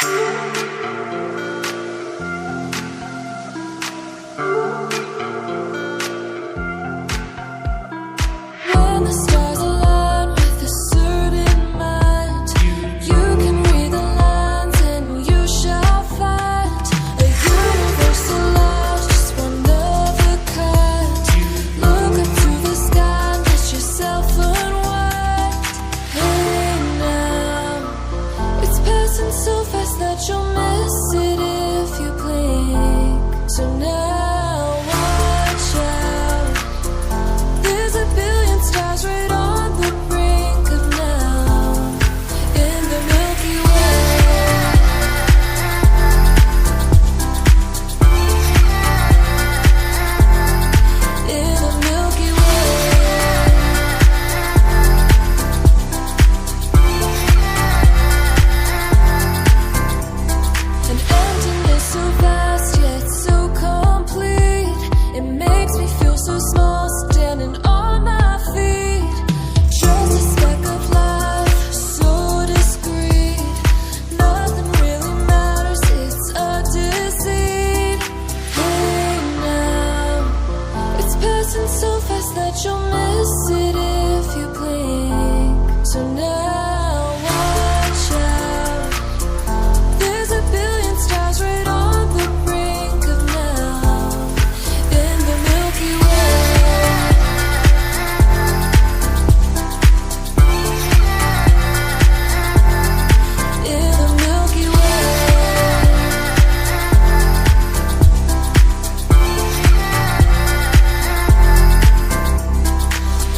When the stars align with a certain mind, you can read the lines and you shall find a universal love, just one of a kind. Look up to the sky and let yourself unwind. Hey now, it's passing so fast that you'll miss it if you blink. So now watch out, there's a billion stars right on the brink of now, in the Milky Way. In the Milky Way. An emptiness so vast yet so complete, it makes me feel so small standing on my feet. Just a speck of life, so discreet. Nothing really matters, it's a deceit. Hey now, it's passing so fast that you'll miss it if you blink. So now watch out, there's a billion stars right on the brink of now, in the Milky Way. In the Milky Way.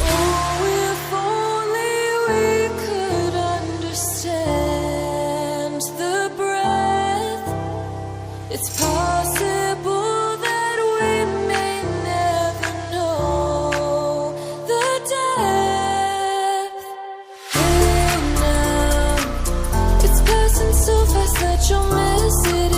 Oh, if only we could understand the breath. It's possible that we may never know the depth. Hey now, it's passing so fast that you'll miss it